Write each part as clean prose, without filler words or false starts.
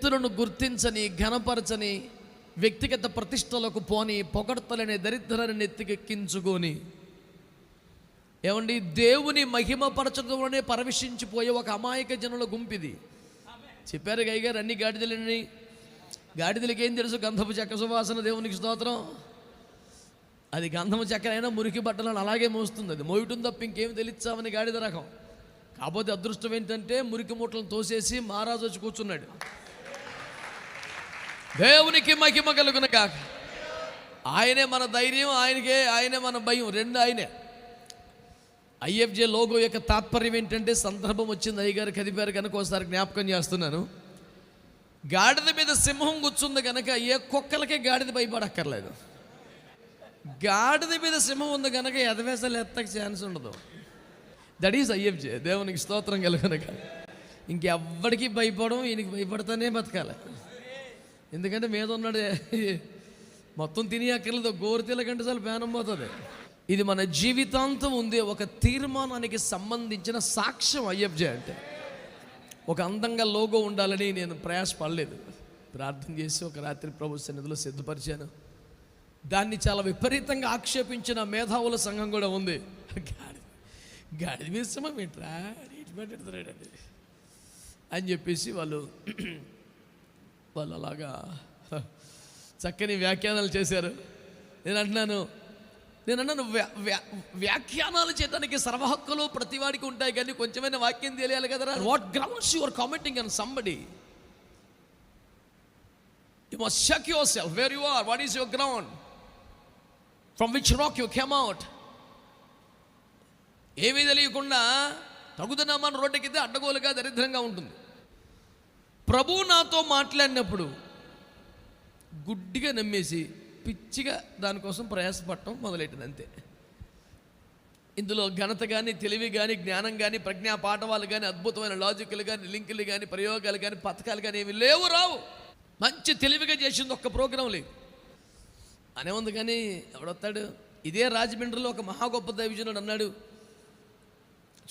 వ్యక్తులను గుర్తించని, ఘనపరచని, వ్యక్తిగత ప్రతిష్టలకు పోని, పొగడ్తలనే దరిద్రాన్ని నెత్తికెక్కించుకొని, ఏమండి, దేవుని మహిమపరచడంలోనే పరవశించిపోయే ఒక అమాయక జనుల గుంపిది. చెప్పారు గయ్యగారు, అన్ని గాడిదలని. గాడిదలకి ఏం తెలుసు? గంధపు చెక్క సువాసన, దేవునికి స్తోత్రం. అది గంధము చెక్క అయినా మురికి బట్టలను అలాగే మోస్తుంది. అది మోయటం తప్ప ఇంకేం తెలియచామని గాడిద రకం. కాకపోతే అదృష్టం ఏంటంటే మురికి మూటలను తోసేసి మహారాజు వచ్చి కూర్చున్నాడు. దేవునికి మహిమ కలుగును గాక. ఆయనే మన ధైర్యం, ఆయనే మన భయం, రెండు ఆయనే. ఐఎఫ్జే లోగో యొక్క తాత్పర్యం ఏంటంటే, సందర్భం వచ్చింది అయ్యగారు కదిపారు కనుక ఒకసారి జ్ఞాపకం చేస్తున్నాను. గాడిద మీద సింహం కూర్చుంది కనుక ఏ కుక్కలకే గాడిద భయపడక్కర్లేదు. గాడిద మీద సింహం ఉంది కనుక ఎదవేసాలు ఎత్తక ఛాన్స్ ఉండదు. That is IFJ. దేవునికి స్తోత్రం కలుగునక. ఇంకెవ్వడికి భయపడం, ఈయనకి భయపడతానే బతకాలి. ఎందుకంటే మీద ఉన్నాడు, మొత్తం తిని అక్కర్లేదు, గోరుతీల కంటే చాలు పేనం పోతుంది. ఇది మన జీవితాంతం ఉండే ఒక తీర్మానానికి సంబంధించిన సాక్ష్యం ఐఎఫ్జే అంటే. ఒక అందంగా లోగో ఉండాలని నేను ప్రయాసపడలేదు. ప్రార్థన చేసి ఒక రాత్రి ప్రభు సన్నిధిలో సిద్ధపరిచాను. దాన్ని చాలా విపరీతంగా ఆక్షేపించిన మేధావుల సంఘం కూడా ఉంది. గాడిద విషమం ఏంట్రా పెట్టాడండి అని చెప్పేసి వాళ్ళు అలాగా చక్కని వ్యాఖ్యానాలు చేశారు. నేను అన్నాను వ్యాఖ్యానాలు చేయడానికి సర్వహక్కులు ప్రతివాడికి ఉంటాయి, కానీ కొంచెమైనా వాక్యం తెలియాలి కదరా. What grounds you are commenting on somebody? You must check yourself where you are. What is your ground? From which rock you came out? ఏమీ తెలియకుండా తగుదనామాను రోడ్డెక్కితే అడ్డగోలుగా దరిద్రంగా ఉంటుంది. ప్రభు నాతో మాట్లాడినప్పుడు గుడ్డిగా నమ్మేసి పిచ్చిగా దానికోసం ప్రయాసపడటం మొదలెట్టింది, అంతే. ఇందులో ఘనత కానీ, తెలివి కానీ, జ్ఞానం కానీ, ప్రజ్ఞా పాఠవాలు కానీ, అద్భుతమైన లాజిక్లు కానీ, లింకులు కానీ, ప్రయోగాలు కానీ, పథకాలు కానీ ఏమి లేవు, రావు. మంచి తెలివిగా చేసింది ఒక్క ప్రోగ్రాం లేదు అనే ఉంది. కానీ ఎవడొస్తాడు? ఇదే రాజమండ్రిలో ఒక మహా గొప్ప దైవజనుడు అన్నాడు,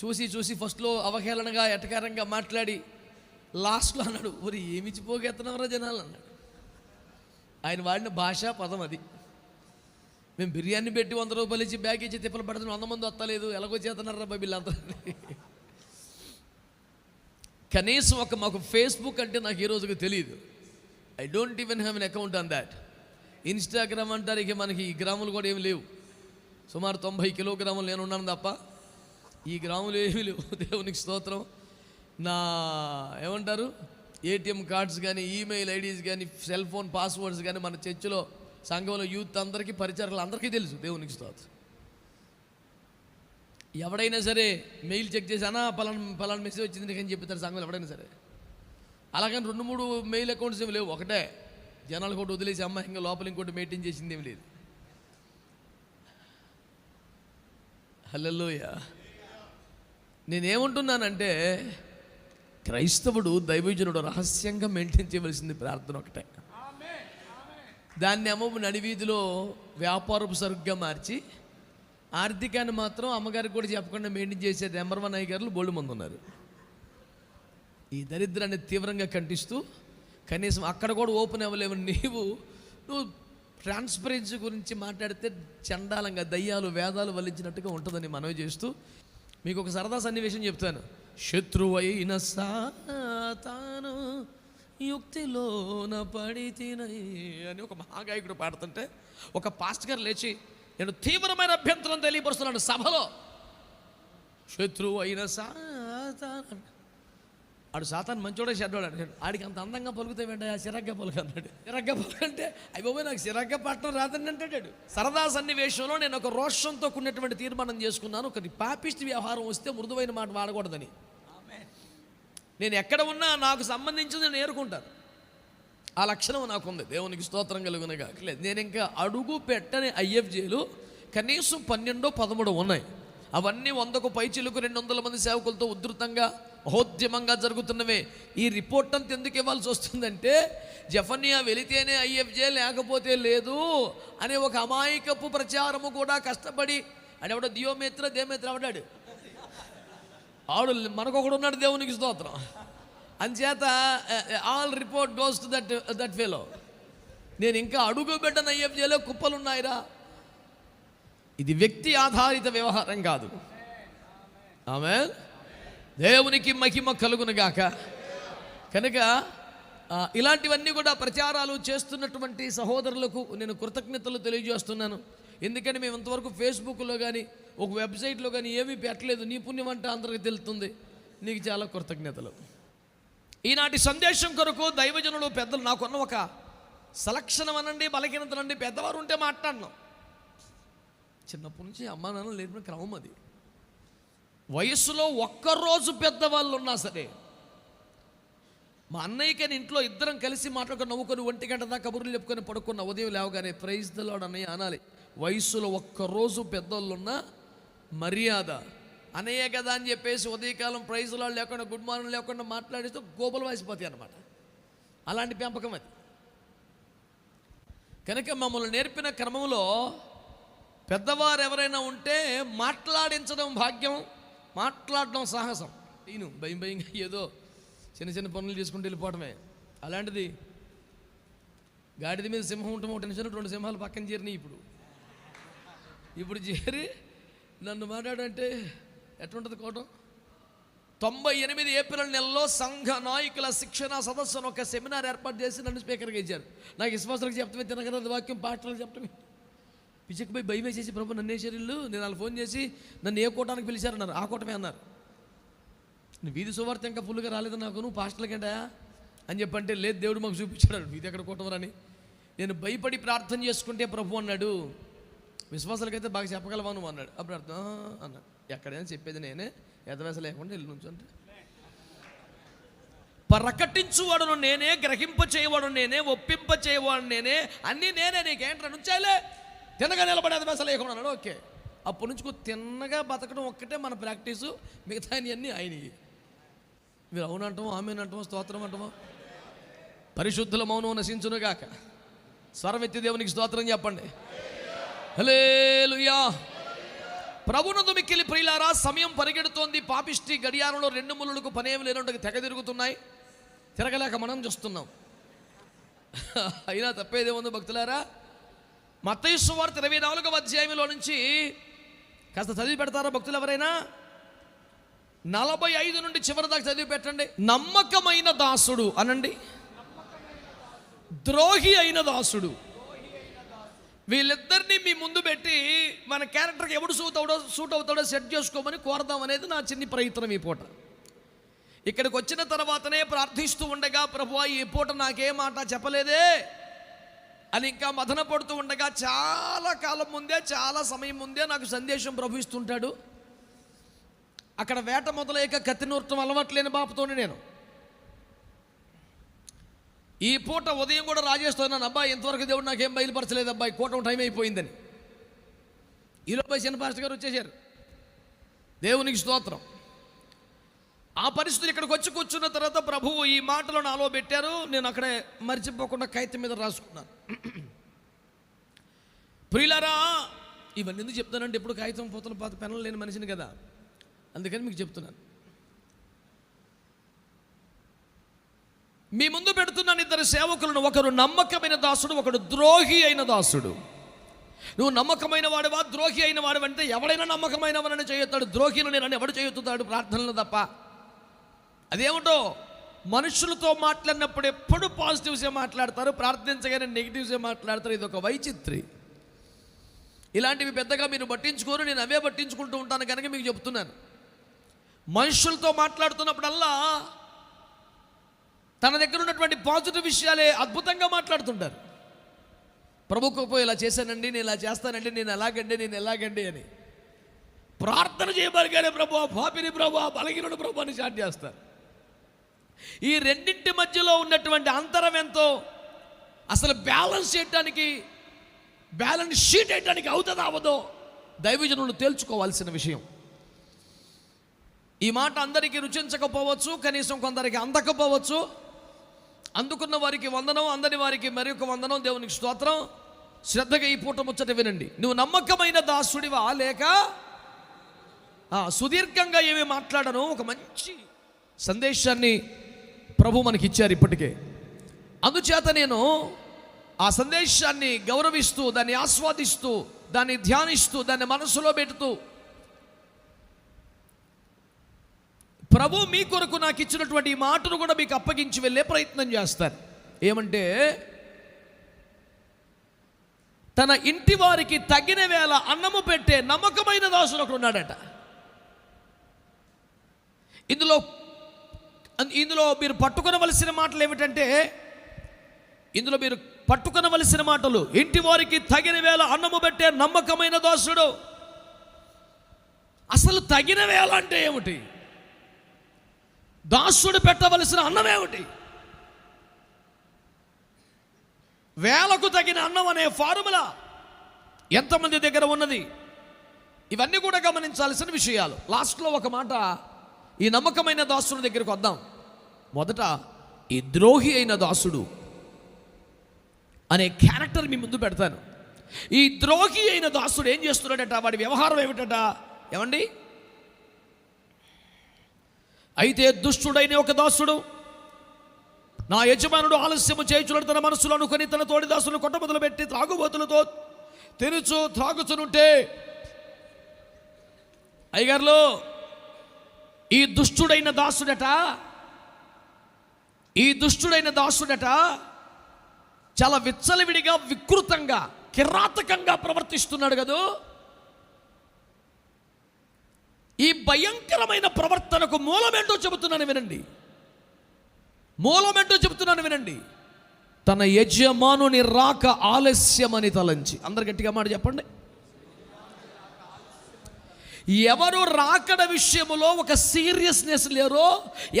చూసి ఫస్ట్లో అవహేళనగా ఎటకారంగా మాట్లాడి లాస్ట్లో అన్నాడు, ఊరి ఏమిచ్చిపోగెత్తనవరా జనాలు అన్నాడు. ఆయన వాడిన భాషా పదం అది. మేము బిర్యానీ పెట్టి 100 రూపాయలు ఇచ్చి బ్యాగ్ ఇచ్చి తిప్పలు పడుతున్నాం, 100 మంది వస్తలేదు, ఎలాగో చేస్తున్నారా బాబీలు అంతా. కనీసం మాకు ఫేస్బుక్ అంటే నాకు ఈ రోజుకి తెలియదు. I don't even have an account on that. Instagram అంటారు, ఇక మనకి ఈ గ్రాములు కూడా ఏమి లేవు. సుమారు 90 కిలోగ్రాములు నేను ఉన్నాను తప్ప ఈ గ్రాములు ఏమీ లేవు. దేవునికి స్తోత్రం. నా ఏమంటారు, ఏటీఎం కార్డ్స్ కానీ, ఈమెయిల్ ఐడీస్ కానీ, సెల్ ఫోన్ పాస్వర్డ్స్ కానీ మన చర్చిలో, సంఘంలో యూత్ అందరికీ, పరిచయాలు అందరికీ తెలుసు. దేవునికి స్తోత్రం. ఎవడైనా సరే మెయిల్ చెక్ చేసి అన్నా పలానా మెసేజ్ వచ్చింది నీకని చెప్తారు సంఘంలో ఎవడైనా సరే. అలాగని 2-3 మెయిల్ అకౌంట్స్ ఏమి లేవు, ఒకటే. జనాలు కూడా వదిలేసి అమ్మ ఇంకా లోపల ఇంకోటి మెయింటైన్ చేసింది ఏమి లేదు. హల్లెలూయా. నేనేమంటున్నానంటే, క్రైస్తవుడు, దైవజనుడు రహస్యంగా మెయింటైన్ చేయవలసింది ప్రార్థన ఒకటే. దాన్ని అమ్మ నడివీధిలో వ్యాపారపు సరుగ్గా మార్చి ఆర్థికాన్ని మాత్రం అమ్మగారికి కూడా చెప్పకుండా మెయింటైన్ చేసే నెంబర్ 1 అయ్యగారులు బోల్డ్ మంది ఉన్నారు. ఈ దరిద్రాన్ని తీవ్రంగా ఖండిస్తూ, కనీసం అక్కడ కూడా ఓపెన్ అవ్వలేవు. నువ్వు ట్రాన్స్పరెన్సీ గురించి మాట్లాడితే చండాలంగా దయ్యాలు వేదాలు వల్లించినట్టుగా ఉంటుందని మనవి చేస్తూ మీకు ఒక సరదా సన్నివేశం చెప్తాను. శత్రువైన సాతాను యుక్తిలోన పడితినై అని ఒక మహాగాయకుడు పాడుతుంటే ఒక పాస్టర్ గారు లేచి, నేను తీవ్రమైన అభ్యంతరం తెలియపరుస్తున్నాను సభలో. శత్రువైన సాతాను, ఆడు సాతాను మంచోడే చెడ్డోడు అంటాడు. ఆడికి అంత అందంగా పలుకుతాయి వెంట సిరగ్గా పలుకు అన్నాడు. సిరగ్గా పలుకంటే అయిపోయి నాకు సిరగ్గా పట్టడం రాదని అంటాడు. సరదా సన్నివేశంలో నేను ఒక రోషంతో కూడినటువంటి తీర్మానం చేసుకున్నాను, ఒకటి పాపిస్ట్ వ్యవహారం వస్తే మృదువైన మాట వాడకూడదని. నేను ఎక్కడ ఉన్నా నాకు సంబంధించింది నేను ఏరుకుంటాను. ఆ లక్షణం నాకుంది. దేవునికి స్తోత్రం కలుగునగా. లేదు, నేను ఇంకా అడుగు పెట్టని ఐఎఫ్జేలు కనీసం 12-13 ఉన్నాయి. అవన్నీ 100కు పైచిలుకు 200 మంది సేవకులతో ఉధృతంగా మహోద్యమంగా జరుగుతున్నవే. ఈ రిపోర్ట్ అంతా ఎందుకు ఇవ్వాల్సి వస్తుందంటే, జెఫన్యా వెళితేనే ఐఎఫ్జే లేకపోతే లేదు అనే ఒక అమాయకపు ప్రచారము కూడా కష్టపడి ఆడెవడో దేమేత్ర అవడాడు. ఆడు మనకొకడు ఉన్నాడు, దేవునికి స్తోత్రం. అంచేత all report goes to that fellow. నేను ఇంకా అడుగు బిడ్డన ఐఎఫ్జేలో కుప్పలున్నాయిరా. ఇది వ్యక్తి ఆధారిత వ్యవహారం కాదు. ఆమేన్. దేవునికి మహిమ కలుగునుగాక. కనుక ఇలాంటివన్నీ కూడా ప్రచారాలు చేస్తున్నటువంటి సహోదరులకు నేను కృతజ్ఞతలు తెలియజేస్తున్నాను. ఎందుకంటే మేము ఇంతవరకు ఫేస్బుక్లో కానీ ఒక వెబ్సైట్లో కానీ ఏమీ పెట్టలేదు. నీ పుణ్యం అంటే అందరికీ తెలుస్తుంది. నీకు చాలా కృతజ్ఞతలు. ఈనాటి సందేశం కొరకు దైవజనులు పెద్దలు నాకున్న ఒక సలక్షణం అనండి, బలహీనతనండి, పెద్దవారు ఉంటే మాట్లాడినాం. చిన్నప్పటి నుంచి అమ్మా నాన్న లేని క్రమం అది. వయస్సులో ఒక్కరోజు పెద్దవాళ్ళు ఉన్నా సరే, మా అన్నయ్యకని ఇంట్లో ఇద్దరం కలిసి మాట్లాడుకొని నవ్వుకొని 1 గంట దాకా కబుర్లు చెప్పుకొని పడుకున్న ఉదయం లేవగానే ప్రైజ్ ది లార్డ్ అన్నయ్య అనాలి. వయస్సులో ఒక్కరోజు పెద్దోళ్ళున్నా మర్యాద. అన్నయ్య కదా అని చెప్పేసి ఉదయకాలం ప్రైజ్ ది లార్డ్ లేకుండా గుడ్ మార్నింగ్ లేకుండా మాట్లాడిస్తే గోబలు వాసిపోతాయి అన్నమాట. అలాంటి పెంపకం అది. కనుక మమ్మల్ని నేర్పిన క్రమంలో పెద్దవారు ఎవరైనా ఉంటే మాట్లాడించడం భాగ్యం, మాట్లాడడం సాహసం. నేను భయం భయంగా ఏదో చిన్న చిన్న పనులు చేసుకుంటూ వెళ్ళిపోవటమే. అలాంటిది గాడిద మీద సింహం ఉంటాం, ఒక టెన్షన్ 2 సింహాలు పక్కన చేరినాయి. ఇప్పుడు చేరి నన్ను మాట్లాడంటే ఎట్లుంటుంది కోటం. 98 ఏప్రిల్ నెలలో సంఘ నాయకుల శిక్షణ సదస్సును ఒక సెమినార్ ఏర్పాటు చేసి నన్ను స్పీకర్గా ఇచ్చారు. నాకు విశ్వాసాలకు చెప్తామే, తినగలదు వాక్యం పాటలు చెప్తామే. పిచ్చకపోయి భయం వేసేసి ప్రభు నన్ను వేసారిల్లు. నేను వాళ్ళు ఫోన్ చేసి నన్ను ఏ కోటానికి పిలిచారన్నారు. ఆ కోటమే అన్నారు. నువ్వు వీధి సువార్త ఇంకా ఫుల్గా రాలేదు నాకు, నువ్వు పాస్టర్లకేంటా అని చెప్పంటే, లేదు దేవుడు మాకు చూపించాడు వీధి ఎక్కడ కోటవరని. నేను భయపడి ప్రార్థన చేసుకుంటే ప్రభు అన్నాడు, విశ్వాసాలకైతే బాగా చెప్పగలవా నువ్వు అన్నాడు. అప్పుడు అర్థం అన్నాడు, ఎక్కడైనా చెప్పేది నేనే, ఎదవేస లేకుండా వెళ్ళి నుంచి అంటే ప్రకటించువాడును నేనే, గ్రహింప చేయవాడు నేనే, ఒప్పింప చేయవాడు నేనే, అన్నీ నేనే, నీకేంట్రా నుంచాలే తిన్నగా నిలబడి ఎదవేస లేకుండా అన్నాడు. ఓకే, అప్పటి నుంచి తిన్నగా బతకడం ఒక్కటే మన ప్రాక్టీసు, మిగతా అన్నీ ఆయనవి. మీరు అవునంటామో, ఆమెనంటామో, స్తోత్రం అంటామో. పరిశుద్ధుల మౌనం నశించునుగాక. స్వరమెత్తి దేవునికి స్తోత్రం చెప్పండి. హల్లెలూయా. ప్రభునందు మిక్కిలి ప్రియులారా, సమయం పరిగెడుతోంది. పాపిష్టి గడియారంలో 2 ముళ్ళకు పనేమి లేనుండగా తెగ తిరుగుతున్నాయి. తిరగలేక మనం చూస్తున్నాం. అయినా తప్పేదేముంది భక్తులారా. మత్తయి సువార్త 24వ అధ్యాయంలో నుంచి కాస్త చదివి పెడతారా భక్తులు ఎవరైనా? 45 నుండి చివరి దాకా చదివి పెట్టండి. నమ్మకమైన దాసుడు అనండి, ద్రోహి అయిన దాసుడు, వీళ్ళిద్దరినీ మీ ముందు పెట్టి మన క్యారెక్టర్కి ఎవడు సూట్ అవుతాడో సెట్ చేసుకోమని కోరదాం అనేది నా చిన్ని ప్రయత్నం ఈ పూట. ఇక్కడికి వచ్చిన తర్వాతనే ప్రార్థిస్తూ ఉండగా, ప్రభువా ఈ పూట నాకే మాట చెప్పలేదే అని ఇంకా మదన పడుతూ ఉండగా, చాలా కాలం ముందే, చాలా సమయం ముందే నాకు సందేశం ప్రభు ఇస్తుంటాడు. అక్కడ వేట మొదలయ్యాక కత్తి నూర్తం అలవాట్లేని బాపుతోనే నేను ఈ పూట ఉదయం కూడా రాజేస్తున్నాను. అబ్బాయి ఇంతవరకు దేవుడు నాకేం బయలుపరచలేదు అబ్బాయి, కూటం టైం అయిపోయిందని. ఈలోపై చిన్న పాస్టర్ గారు వచ్చేసారు. దేవునికి స్తోత్రం. ఆ పరిస్థితులు ఇక్కడికి వచ్చి కూర్చున్న తర్వాత ప్రభువు ఈ మాటలు నాలో పెట్టారు. నేను అక్కడే మర్చిపోకుండా కాగితం మీద రాసుకున్నాను. ప్రియులారా, ఇవన్నీ ఎందుకు చెప్తానంటే ఎప్పుడు కాగితం పోతల పాత పెన్నులు లేని మనిషిని కదా, అందుకని మీకు చెప్తున్నాను. మీ ముందు పెడుతున్నాను 2 సేవకులను. ఒకరు నమ్మకమైన దాసుడు, ఒకడు ద్రోహి అయిన దాసుడు. నువ్వు నమ్మకమైన వాడువా, ద్రోహి అయిన వాడు అంటే ఎవడైనా నమ్మకమైన వాడని చేయొత్తాడు, ద్రోహిని నేను ఎవడు చేయొత్తుతాడు ప్రార్థనలు తప్ప. అదేమిటో, మనుషులతో మాట్లాడినప్పుడు ఎప్పుడు పాజిటివ్సే మాట్లాడతారు, ప్రార్థించగానే నెగిటివ్సే మాట్లాడతారు. ఇది ఒక వైచిత్రి. ఇలాంటివి పెద్దగా మీరు పట్టించుకోరు, నేను అవే పట్టించుకుంటూ ఉంటాను కనుక మీకు చెప్తున్నాను. మనుషులతో మాట్లాడుతున్నప్పుడల్లా తన దగ్గర ఉన్నటువంటి పాజిటివ్ విషయాలే అద్భుతంగా మాట్లాడుతుంటారు. ప్రభుకు పోయి ఇలా చేశానండి, నేను ఇలా చేస్తానండి, నేను ఎలాగండి అని ప్రార్థన చేయబలిగానే ప్రభు, పాపిని ప్రభు, బలహీనుడు ప్రభు అని స్టార్ట్ చేస్తారు. ఈ రెండింటి మధ్యలో ఉన్నటువంటి అంతరం ఎంతో అసలు బ్యాలెన్స్ చేయడానికి, బ్యాలెన్స్ షీట్ వేయడానికి అవుతుందో అవదో దైవజనులు తేల్చుకోవాల్సిన విషయం. ఈ మాట అందరికీ రుచించకపోవచ్చు, కనీసం కొందరికి అందకపోవచ్చు. అందుకున్న వారికి వందనం, అందని వారికి మరొక వందనం. దేవునికి స్తోత్రం. శ్రద్ధగా ఈ పూట ముచ్చట వినండి. నువ్వు నమ్మకమైన దాసుడివా లేక? సుదీర్ఘంగా ఏమీ మాట్లాడను, ఒక మంచి సందేశాన్ని ప్రభు మనకి ఇచ్చారు ఇప్పటికే. అందుచేత నేను ఆ సందేశాన్ని గౌరవిస్తూ, దాన్ని ఆస్వాదిస్తూ, దాన్ని ధ్యానిస్తూ, దాన్ని మనసులో పెడుతూ, ప్రభు మీ కొరకు నాకు ఇచ్చినటువంటి ఈ మాటను కూడా మీకు అప్పగించి వెళ్ళే ప్రయత్నం చేస్తారు. ఏమంటే, తన ఇంటి వారికి తగిన వేళ అన్నము పెట్టే నమ్మకమైన దాసుడు ఒకడు ఉన్నాడట. ఇందులో మీరు పట్టుకొనవలసిన మాటలు ఏమిటంటే, ఇందులో మీరు పట్టుకొనవలసిన మాటలు, ఇంటి వారికి తగిన వేళ అన్నము పెట్టే నమ్మకమైన దాసుడు. అసలు తగిన వేళ అంటే ఏమిటి? దాసుడు పెట్టవలసిన అన్నం ఏమిటి? వేలకు తగిన అన్నం అనే ఫార్ములా ఎంతమంది దగ్గర ఉన్నది? ఇవన్నీ కూడా గమనించాల్సిన విషయాలు. లాస్ట్లో ఒక మాట, ఈ నమ్మకమైన దాసుడి దగ్గరికి వద్దాం. మొదట ఈ ద్రోహి అయిన దాసుడు అనే క్యారెక్టర్ మీ ముందు పెడతాను. ఈ ద్రోహి అయిన దాసుడు ఏం చేస్తున్నాడట? వాడి వ్యవహారం ఏమిటట? ఏమండి, అయితే దుష్టుడైన ఒక దాసుడు, నా యజమానుడు ఆలస్యము చేయుచున్నాడు తన మనసులో అనుకొని తన తోడి దాసులను కొట్ట మొదలు పెట్టి త్రాగుబోతులతో త్రాగుచునుంటే, అయ్యగారులు, ఈ దుష్టుడైన దాసుడట చాలా విచ్చలవిడిగా, వికృతంగా, కిరాతకంగా ప్రవర్తిస్తున్నాడు కదా. ఈ భయంకరమైన ప్రవర్తనకు మూలమేంటో చెబుతున్నాను వినండి. తన యజమానుని రాక ఆలస్యమని తలంచి. అందరు గట్టిగా మాట చెప్పండి. ఎవరు రాకడ విషయంలో ఒక సీరియస్నెస్ లేరో,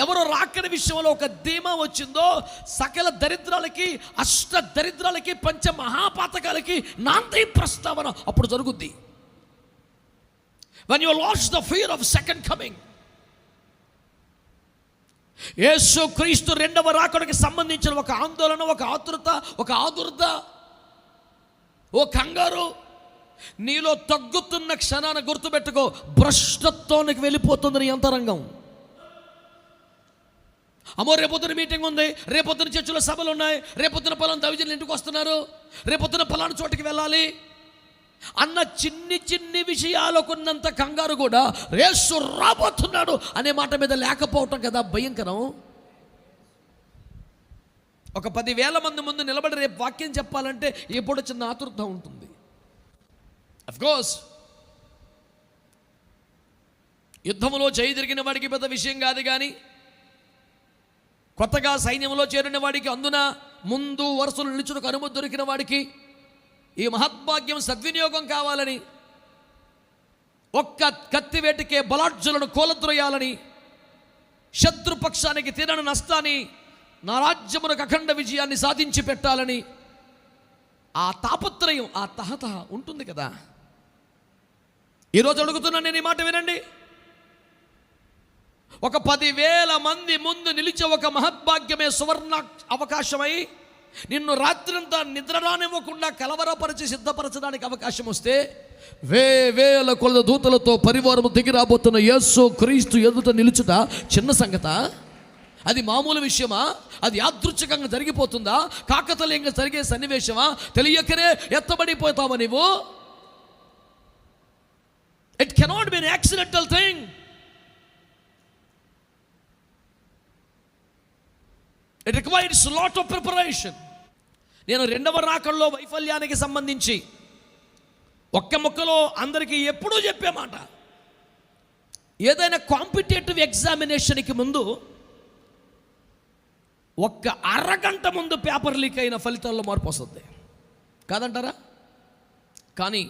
ఎవరు రాకడ విషయంలో ఒక ధీమా వచ్చిందో, సకల దరిద్రాలకి, అష్ట దరిద్రాలకి, పంచ మహాపాతకాలకి నాంది ప్రస్తావన అప్పుడు జరుగుద్ది. When you lost the fear of second coming, యేసు క్రీస్తు రెండవ రాకడకి సంబంధించిన ఒక ఆందోళన, ఒక ఆతురత, ఒక ఆదుర్ద, ఓ కంగారు నీలో తగ్గుతున్న క్షణాన్ని గుర్తుపెట్టుకో. భ్రష్టత్వానికి వెళ్ళిపోతుంది నీ అంతరంగం. అమ్మో, రేపొద్దున మీటింగ్ ఉంది, రేపొద్దున చర్చిలో సభలు ఉన్నాయి, రేపొద్దున పలానా దైవజనులు ఇంటికి వస్తున్నారు, రేపొద్దున పలానా చోటికి వెళ్ళాలి అన్న చిన్ని విషయాలకున్నంత కంగారు కూడా యేసు రాబోతున్నాడు అనే మాట మీద లేకపోవటం కదా భయంకరం. ఒక 10,000 మంది ముందు నిలబడి రేపు వాక్యం చెప్పాలంటే ఎప్పుడు చిన్న ఆతురత ఉంటుంది. అఫ్కోర్స్ యుద్ధంలో చేయి తిరిగిన వాడికి పెద్ద విషయం కాదు, కానీ కొత్తగా సైన్యంలో చేరిన వాడికి, అందున ముందు వరుసలు నిలుచుటకు అనుమతి దొరికిన వాడికి ఈ మహద్భాగ్యం సద్వినియోగం కావాలని, ఒక్క కత్తివేటికే బలాఢ్యులను కూలద్రోయాలని, శత్రుపక్షానికి తీరని నష్టాన్ని, నా రాజ్యమునకు అఖండ విజయాన్ని సాధించి పెట్టాలని ఆ తాపత్రయం, ఆ తహత ఉంటుంది కదా. ఈరోజు అడుగుతున్నాను నేను, ఈ మాట వినండి. ఒక 10,000 మంది ముందు నిలిచే ఒక మహద్భాగ్యమే సువర్ణ అవకాశమై నిన్ను రాత్రంతా నిద్ర రానివ్వకుండా కలవరపరిచి సిద్ధపరచడానికి అవకాశం వస్తే, వేల కొలది దూతలతో పరివారము దిగి రాబోతున్న యేసు క్రీస్తు ఎదుట నిలుచుట చిన్న సంగత? అది మామూలు విషయమా? అది యాదృచ్ఛికంగా జరిగిపోతుందా? కాకతలీయంగా జరిగే సన్నివేశమా? తెలియకనే ఎత్తబడిపోతావా నీవు? It cannot be an accidental thing. It requires lot of preparation. నేను రెండవ రాకడలో వైఫల్యానికి సంబంధించి ఒక్క ముక్కలో అందరికీ ఎప్పుడూ చెప్పే మాట, ఏదైనా కాంపిటేటివ్ ఎగ్జామినేషన్కి ముందు ఒక్క అరగంట ముందు పేపర్ లీక్ అయిన ఫలితాల్లో మార్పు వస్తుంది కాదంటారా? కానీ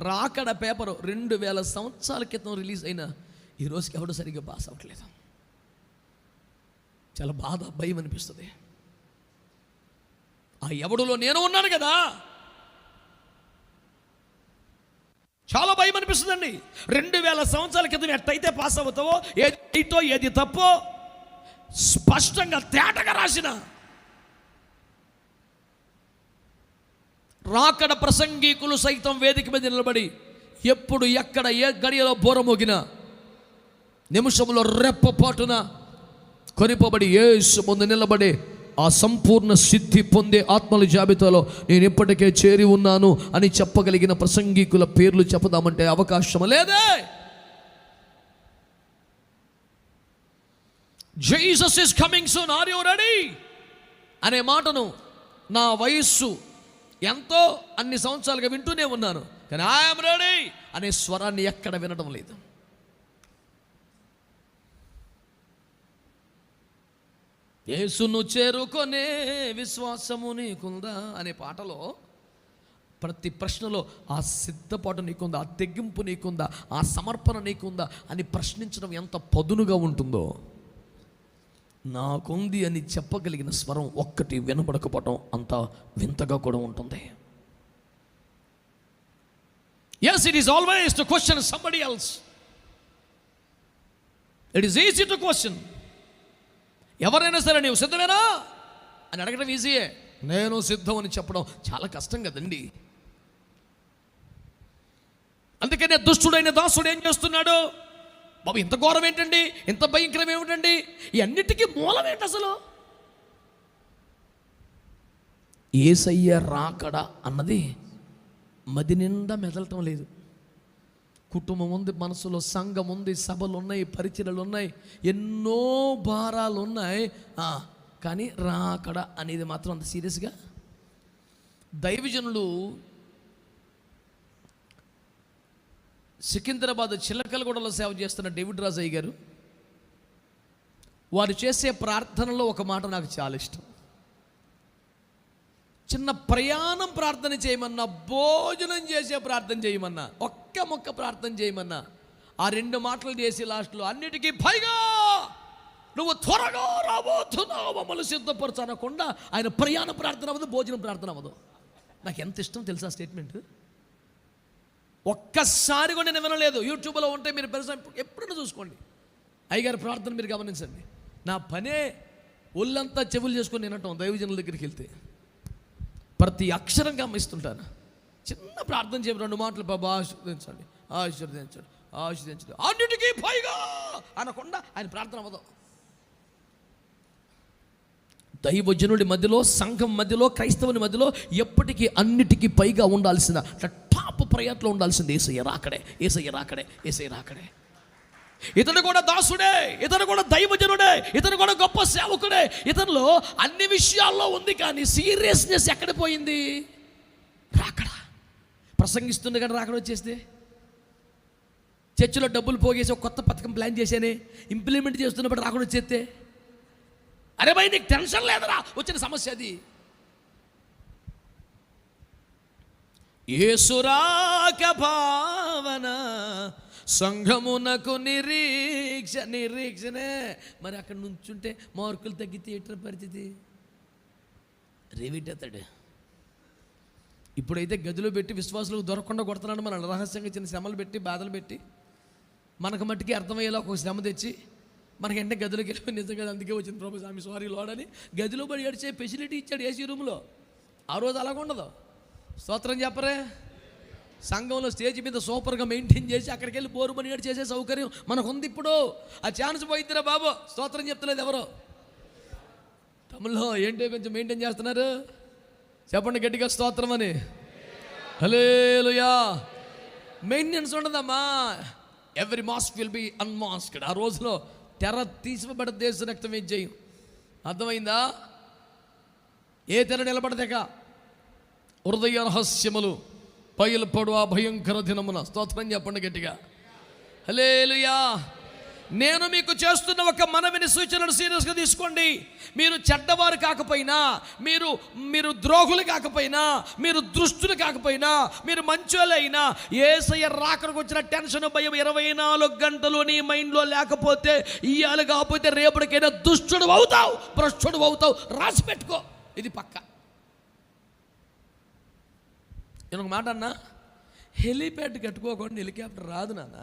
రాకడ పేపరు 2000 సంవత్సరాల క్రితం రిలీజ్ అయిన ఈ రోజుకి ఎవడు సరిగ్గా పాస్ అవ్వట్లేదు. చాలా బాధ, భయం అనిపిస్తుంది. ఆ ఎవడులో నేను ఉన్నాను కదా, చాలా భయం అనిపిస్తుందండి. 2000 సంవత్సరాల క్రితం ఎట్టయితే పాస్ అవుతావో, ఏది రైటో ఏది తప్పో స్పష్టంగా తేటగా రాసిన రాకడ ప్రసంగికులు సైతం వేదిక మీద నిలబడి ఎప్పుడు ఎక్కడ ఏ గడియలో బోర మోగినా నిమిషంలో రెప్పపాటున కొనిపోబడి యేసు ముందు నిలబడి ఆ సంపూర్ణ సిద్ధి పొందే ఆత్మల జాబితాలో నేను ఇప్పటికే చేరి ఉన్నాను అని చెప్పగలిగిన ప్రసంగికుల పేర్లు చెప్పదామంటే అవకాశం లేదే. Jesus is coming soon, are you ready అనే మాటను నా వయస్సు ఎంతో అన్ని సంవత్సరాలుగా వింటూనే ఉన్నాను, కానీ ఐఎమ్ రెడీ అనే స్వరాన్ని ఎక్కడ వినడం లేదు. యేసును చేరుకొనే విశ్వాసము నీకుందా అనే పాటలో ప్రతి ప్రశ్నలో ఆ సిద్ధపాటు నీకుందా, ఆ తెగింపు నీకుందా, ఆ సమర్పణ నీకుందా అని ప్రశ్నించడం ఎంత పదునుగా ఉంటుందో, నాకుంది అని చెప్పగలిగిన స్వరం ఒక్కటి వినబడకపోవటం అంత వింతగా కూడా ఉంటుంది. Yes, it is always to question somebody else. It is easy to question. ఎవరైనా సరే నీవు సిద్ధమేనా అని అడగడం ఈజీయే, నేను సిద్ధం అని చెప్పడం చాలా కష్టం కదండి. అందుకనే దుష్టుడైన దాసుడు ఏం చేస్తున్నాడు? బాబు ఇంత ఘోరం ఏంటండి, ఇంత భయంకరం ఏమిటండి, ఈ అన్నిటికీ మూలం ఏంటి అసలు? యేసయ్య రాకడ అన్నది మది నిండా మెదలటం లేదు. కుటుంబం ఉంది, మనసులో సంఘం ఉంది, సభలు ఉన్నాయి, పరిచర్యలు ఉన్నాయి, ఎన్నో భారాలు ఉన్నాయి, కానీ రాకడ అనేది మాత్రం అంత సీరియస్గా. దైవజనులు సికింద్రాబాద్ చిలకలగూడలో సేవ చేస్తున్న డేవిడ్ రాజయ్య గారు, వారు చేసే ప్రార్థనలో ఒక మాట నాకు చాలా ఇష్టం. చిన్న ప్రయాణం ప్రార్థన చేయమన్నా, భోజనం చేసే ప్రార్థన చేయమన్నా, ఒక్క మొక్క ప్రార్థన చేయమన్నా, ఆ రెండు మాటలు చేసి లాస్ట్లో అన్నిటికీ పైగా నువ్వు త్వరగా రాబోతున్నావు మమ్మల్ని సిద్ధపరచు అనకుండా ఆయన ప్రయాణ ప్రార్థన అవ్వదు, భోజనం ప్రార్థన అవ్వదు. నాకు ఎంత ఇష్టం తెలుసా స్టేట్మెంట్. ఒక్కసారి కూడా నేను వినలేదు. యూట్యూబ్లో ఉంటే మీరు ఎప్పుడైనా చూసుకోండి, అయ్యగారి ప్రార్థన మీరు గమనించండి. నా పనే ఒళ్ళంతా చెవులు చేసుకొని వినటం. దైవజనుల దగ్గరికి వెళ్తే ప్రతి అక్షరం గమనిస్తుంటాను. చిన్న ప్రార్థన చేయడం, 2 మాటలు, బాబా ఆశీర్వదించండి, ఆశీర్వదించండి, ఆశీర్వదించండి, అన్నిటికీ పైగా అనకుండా ఆయన ప్రార్థన అవ్వదు. దైవజనుడి మధ్యలో, సంఘం మధ్యలో, క్రైస్తవుని మధ్యలో ఎప్పటికీ అన్నిటికీ పైగా ఉండాల్సిన టాప్ ప్రయాణంలో ఉండాల్సింది యేసయ్య రాకడే, యేసయ్య రాకడే, యేసయ్య రాకడే. ఇతను కూడా దాసుడే, ఇతను కూడా దైవజనుడే, ఇతను కూడా గొప్ప సేవకుడే. ఇతనిలో అన్ని విషయాల్లో ఉంది, కానీ సీరియస్నెస్ ఎక్కడ పోయింది? రాకడ. ప్రసంగిస్తుంది కానీ రాకడ వచ్చేస్తే, చర్చిలో డబ్బులు పోగేసి ఒక కొత్త పథకం ప్లాన్ చేశానే, ఇంప్లిమెంట్ చేస్తున్నప్పుడు రాకడ వచ్చేస్తే, అరే భయ్ నీకు టెన్షన్ లేదరా, వచ్చిన సమస్య అది. యేసురాక భావన సంఘమునకు నిరీక్షనే. మరి అక్కడ నుంచుంటే మార్కులు తగ్గితే ఎట్లా పరిస్థితి? రేవిటెత్తాడు. ఇప్పుడైతే గదిలో పెట్టి విశ్వాసులకు దొరకకుండా కొడుతున్నాడు. మన రహస్యంగా చిన్న శ్రమలు పెట్టి, బాధలు పెట్టి, మనకు మట్టికి అర్థమయ్యేలా ఒక శ్రమ తెచ్చి మనకంటే గదిలోకి వెళ్ళి, నిజంగా అందుకే వచ్చింది ప్రభు స్వామి సారీ లోడ్ అని గదిలో పడి ఏడ్చే ఫెసిలిటీ ఇచ్చాడు ఏసీ రూమ్లో. ఆ రోజు అలాగుండదు. స్తోత్రం చెప్పరే. సంఘంలో స్టేజ్ మీద సూపర్గా మెయింటైన్ చేసి అక్కడికి వెళ్ళి బోరు పని చేసే సౌకర్యం మనకు ఉంది. ఇప్పుడు ఆ ఛాన్స్ పోయిద్దిరా బాబు. స్తోత్రం చెప్తలేదు ఎవరో. తమిళ్లో ఏంటో కొంచెం మెయింటైన్ చేస్తున్నారు, చెప్పండి గట్టిగా స్తోత్రం అని. హల్లెలూయా. మెయింటెనెన్స్ ఉండదమ్మా. Every mask will be unmasked. ఆ రోజులో తెర తీసిపబడ్డ దేశ రక్తం ఏం చేయం. అర్థమైందా? ఏ తెర నిలబడదేక హృదయ రహస్యములు బయలుపడు ఆ భయంకర దినమున. స్తోత్రం చెప్పండి గట్టిగా. హల్లెలూయా. నేను మీకు చేస్తున్న ఒక మనవిని, సూచనను సీరియస్గా తీసుకోండి. మీరు చెడ్డవారు కాకపోయినా, మీరు ద్రోహులు కాకపోయినా, మీరు దుష్టులు కాకపోయినా, మీరు మంచోళ్ళైనా, యేసయ్య రాకడకు వచ్చిన టెన్షన్, భయం 24 గంటలు నీ మైండ్లో లేకపోతే, ఇయ్యాలి కాకపోతే రేపటికైనా దుష్టుడు అవుతావు, భ్రష్టుడు అవుతావు. రాసి పెట్టుకో, ఇది పక్క. నేను ఒక మాట అన్నా, హెలిప్యాడ్ కట్టుకోకుండా హెలికాప్టర్ రాదు నాన్న.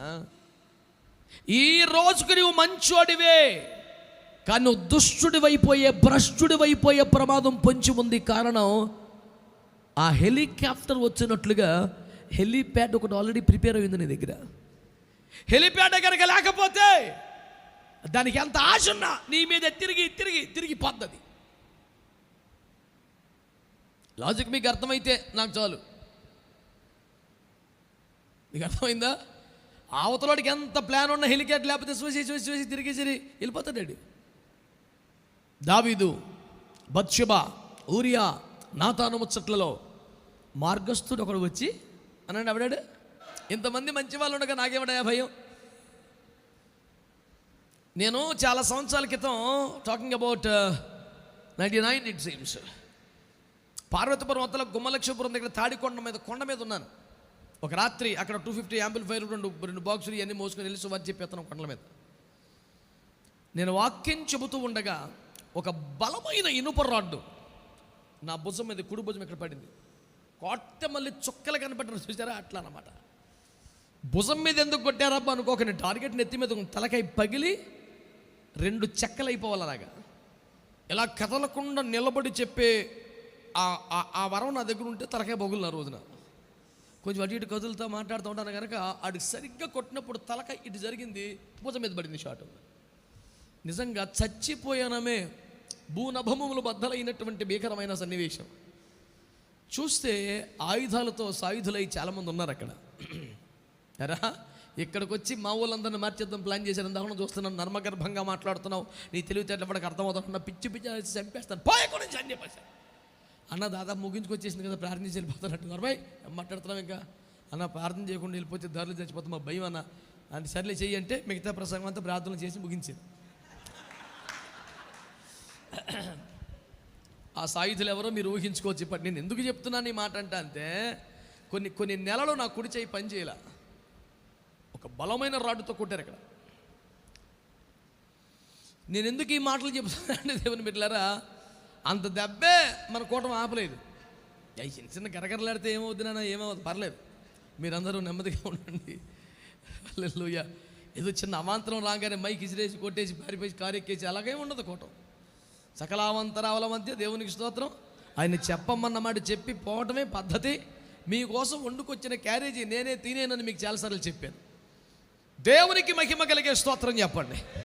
ఈ రోజుకు నువ్వు మంచోడివే, కానీ నువ్వు దుష్టుడివైపోయే, భ్రష్టుడివైపోయే ప్రమాదం పొంచి ఉంది. కారణం ఆ హెలికాప్టర్ వచ్చినట్లుగా హెలిప్యాడ్ ఒకటి ఆల్రెడీ ప్రిపేర్ అయింది నీ దగ్గర. హెలిప్యాడ్ కనుక లేకపోతే దానికి ఎంత ఆశ ఉన్నా నీ మీద తిరిగి తిరిగి తిరిగి పోతుంది. లాజిక్ మీకు అర్థమైతే నాకు చాలు. మీకు అర్థమైందా? అవతలడికి ఎంత ప్లాన్ ఉన్న హెలికాప్టర్ లేకపోతే చూసి తిరిగి వెళ్ళిపోతాడు. దావీదు, బత్షెబ, ఊరియా, నాతాను ముచ్చట్లలో మార్గస్థుడు ఒకడు వచ్చి అన్నాడు, ఎవడాడు? ఇంతమంది మంచి వాళ్ళు ఉండగా నాకేమడా భయం? నేను చాలా సంవత్సరాల క్రితం, talking about 99 it seems, Parvathipuram అవతల గుమ్మలక్ష్మీపురం దగ్గర తాడికొండ కొండ మీద ఉన్నాను. ఒక రాత్రి అక్కడ 250 యాంప్లిఫైర్ రెండు బాక్సులు ఇవన్నీ మోసుకొని వెళ్ళి సువార్త చెప్పేస్తాను కొండల మీద. నేను వాక్యం చెబుతూ ఉండగా ఒక బలమైన ఇనుప రాడ్డు నా భుజం మీద, కుడి భుజం ఇక్కడ పడింది. కొట్ట మళ్ళీ చుక్కలు కనపడ్డారు, చూసారా? అట్లా అన్నమాట. భుజం మీద ఎందుకు కొట్టారబ్బా అనుకోకని టార్గెట్ నెత్తి మీద తలకాయ పగిలి 2 చెక్కలు అయిపోవాలి. అలాగా ఇలా కదలకుండా నిలబడి చెప్పే ఆ వరం నా దగ్గర ఉంటే తలకాయ పగులు. నా రోజున కొంచెం అటు ఇటు కదులుతూ మాట్లాడుతూ ఉంటాను కనుక ఆడికి సరిగ్గా కొట్టినప్పుడు తలకాయ ఇటు జరిగింది, భుజం మీద పడింది షాట్. నిజంగా చచ్చిపోయానమే, భూనభములు బద్దలైనటువంటి భీకరమైన సన్నివేశం. చూస్తే ఆయుధాలతో సాయుధులై చాలామంది ఉన్నారు అక్కడ. ఎరా ఇక్కడికి వచ్చి మా ఊళ్ళందరినీ మార్చేద్దాం ప్లాన్ చేశాను. దాని చూస్తున్నాను, నర్మగర్భంగా మాట్లాడుతున్నావు, నీ తెలివితేటలు పడికి అర్థమవుతున్నా, పిచ్చి చంపేస్తాను, పోయకుండా అని చెప్పేశాను. అన్న దాదాపు ముగించుకొచ్చేసింది కదా, ప్రార్థించి వెళ్ళిపోతానట్టు. నర్మయ్ మాట్లాడుతున్నావు ఇంకా అన్న, ప్రార్థన చేయకుండా వెళ్ళిపోతే దారిలో చచ్చిపోతాం, మా భయం అన్న అంటే సర్లే చెయ్యి అంటే మిగతా ప్రసంగం అంతా ప్రార్థన చేసి ముగించింది. ఆ సాయుధులు ఎవరో మీరు ఊహించుకోవచ్చు. ఇప్పటి నేను ఎందుకు చెప్తున్నాను ఈ మాట అంటే, కొన్ని నెలలు నా కుడి చేయి పని చేయాల, ఒక బలమైన రాడ్డుతో కొట్టారు అక్కడ. నేను ఎందుకు ఈ మాటలు చెప్తున్నా అంటే, దేవుని బిడ్డలారా, అంత దెబ్బే మన కూటమి ఆపలేదు. చిన్న చిన్న గరగరలాడితే ఏమవుద్ది నాన్న, ఏమవుతుంది, పర్లేదు, మీరందరూ నెమ్మదిగా ఉండండి. హల్లెలూయా. ఏదో చిన్న అవాంతరం రాగానే మైక్ ఇసిరేసి కొట్టేసి పారిపోయి కారు ఎక్కేసి అలాగే ఉండదు కూటం. సకలావంతరాల మధ్య దేవునికి స్తోత్రం. ఆయన చెప్పమన్నమాట చెప్పి పోవటమే పద్ధతి. మీకోసం వండుకొచ్చిన క్యారేజీ నేనే తినేనని మీకు చాలాసార్లు చెప్పాను. దేవునికి మహిమ కలిగే స్తోత్రం చెప్పండి.